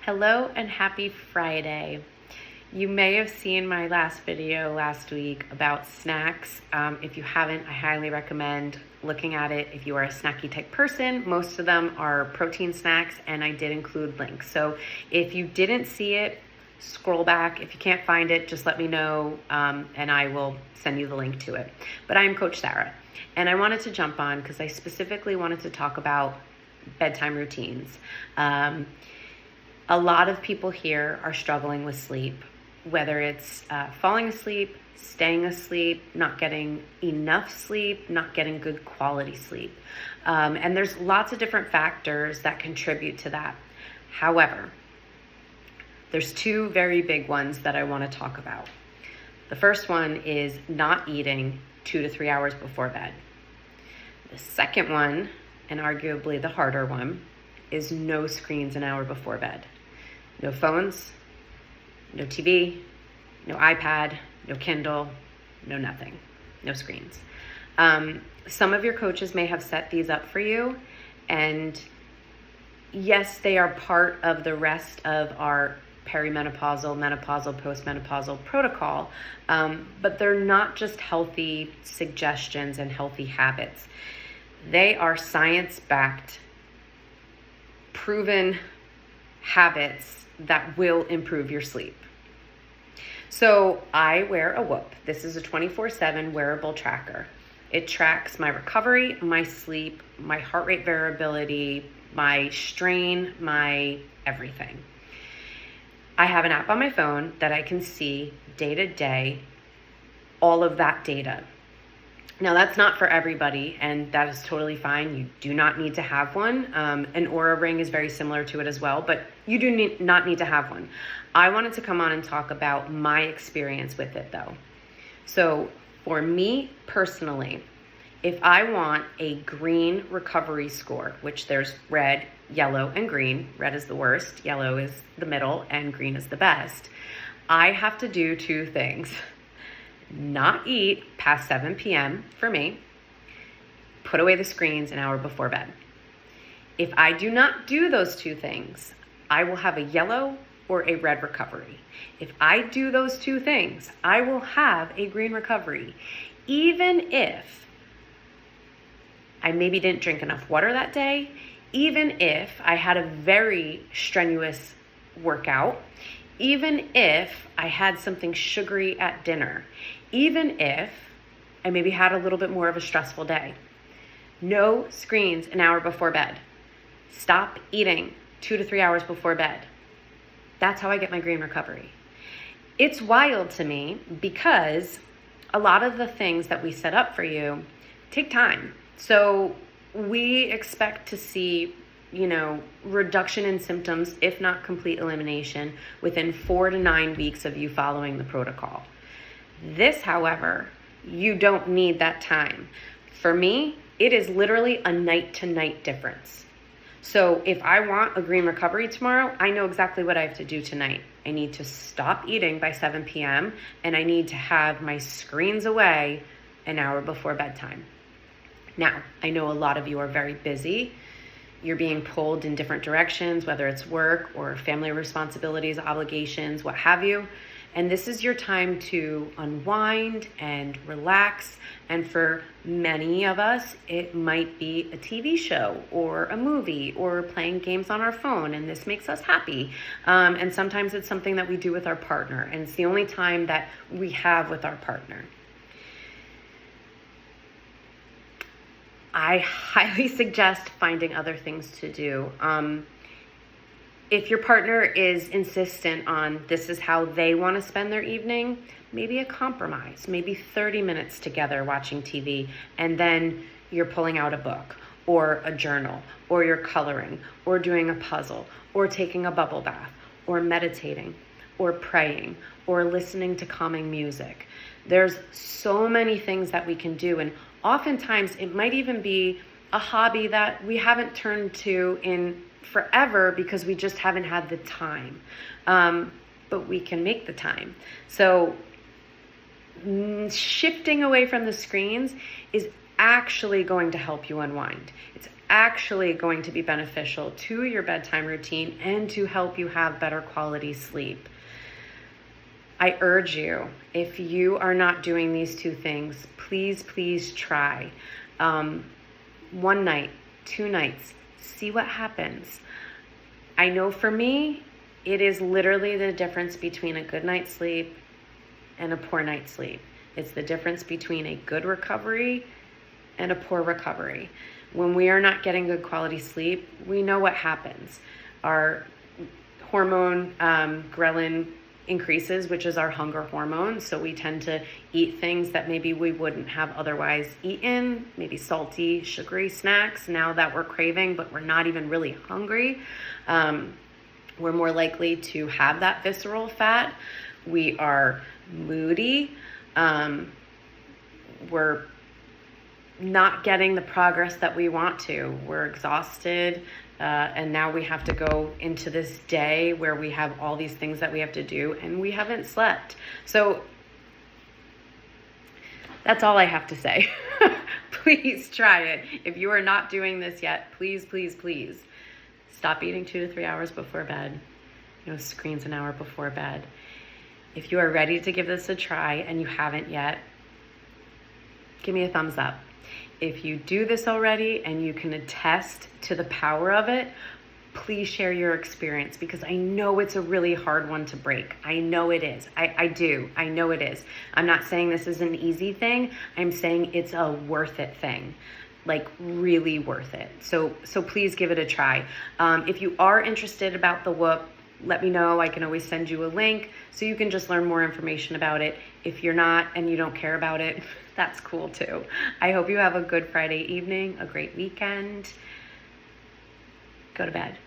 Hello and happy Friday. You may have seen my last video last week about snacks. If you haven't, I highly recommend looking at it if you are a snacky type person. Most of them are protein snacks, and I did include links. So if you didn't see it, scroll back. If you can't find it, just let me know and I will send you the link to it. But I am Coach Sarah, and I wanted to jump on because I specifically wanted to talk about bedtime routines. A lot of people here are struggling with sleep, whether it's falling asleep, staying asleep, not getting enough sleep, not getting good quality sleep. And there's lots of different factors that contribute to that. However, there's two very big ones that I want to talk about. The first one is not eating 2 to 3 hours before bed. The second one, and arguably the harder one, is no screens an hour before bed. No phones, no TV, no iPad, no Kindle, no nothing, no screens. Some of your coaches may have set these up for you, and yes, they are part of the rest of our perimenopausal, menopausal, postmenopausal protocol, but they're not just healthy suggestions and healthy habits. They are science-backed, proven habits that will improve your sleep. So I wear a Whoop. This is a 24/7 wearable tracker. It tracks my recovery, my sleep, my heart rate variability, my strain, my everything. I have an app on my phone that I can see day to day all of that data. Now, that's not for everybody, and that is totally fine. You do not need to have one. An Oura Ring is very similar to it as well, but you do not need to have one. I wanted to come on and talk about my experience with it, though. So for me personally, if I want a green recovery score, which there's red, yellow, and green. Red is the worst, yellow is the middle, and green is the best. I have to do two things. Not eat past 7 p.m. for me, put away the screens an hour before bed. If I do not do those two things, I will have a yellow or a red recovery. If I do those two things, I will have a green recovery, even if I maybe didn't drink enough water that day, even if I had a very strenuous workout, even if I had something sugary at dinner, even if I maybe had a little bit more of a stressful day. No screens an hour before bed. Stop eating 2 to 3 hours before bed. That's how I get my green recovery. It's wild to me because a lot of the things that we set up for you take time. So we expect to see reduction in symptoms, if not complete elimination, within 4 to 9 weeks of you following the protocol. This, however, you don't need that time. For me, it is literally a night-to-night difference. So if I want a green recovery tomorrow, I know exactly what I have to do tonight. I need to stop eating by 7 p.m. and I need to have my screens away an hour before bedtime. Now, I know a lot of you are very busy. You're being pulled in different directions, whether it's work or family responsibilities, obligations, what have you. And this is your time to unwind and relax. And for many of us, it might be a TV show or a movie or playing games on our phone, and this makes us happy. And sometimes it's something that we do with our partner, and it's the only time that we have with our partner. I highly suggest finding other things to do. If your partner is insistent on this is how they want to spend their evening, maybe a compromise, maybe 30 minutes together watching TV, and then you're pulling out a book or a journal, or you're coloring, or doing a puzzle, or taking a bubble bath, or meditating, or praying, or listening to calming music. There's so many things that we can do, and oftentimes it might even be a hobby that we haven't turned to in forever because we just haven't had the time. But we can make the time. So shifting away from the screens is actually going to help you unwind. It's actually going to be beneficial to your bedtime routine and to help you have better quality sleep. I urge you, if you are not doing these two things, please try. 1 night, 2 nights, see what happens. I know for me, it is literally the difference between a good night's sleep and a poor night's sleep. It's the difference between a good recovery and a poor recovery. When we are not getting good quality sleep, we know what happens. Our hormone, ghrelin, increases, which is our hunger hormone. So we tend to eat things that maybe we wouldn't have otherwise eaten, maybe salty, sugary snacks now that we're craving, but we're not even really hungry. We're more likely to have that visceral fat. We are moody. We're not getting the progress that we want to. We're exhausted. And now we have to go into this day where we have all these things that we have to do and we haven't slept. So that's all I have to say. Please try it. If you are not doing this yet, please stop eating 2 to 3 hours before bed. Screens an hour before bed. If you are ready to give this a try and you haven't yet, give me a thumbs up. If you do this already and you can attest to the power of it, please share your experience, because I know it's a really hard one to break. I know it is. I do. I know it is. I'm not saying this is an easy thing. I'm saying it's a worth it thing. Like really worth it. So please give it a try. If you are interested about the Whoop, let me know. I can always send you a link so you can just learn more information about it. If you're not and you don't care about it, that's cool too. I hope you have a good Friday evening, a great weekend. Go to bed.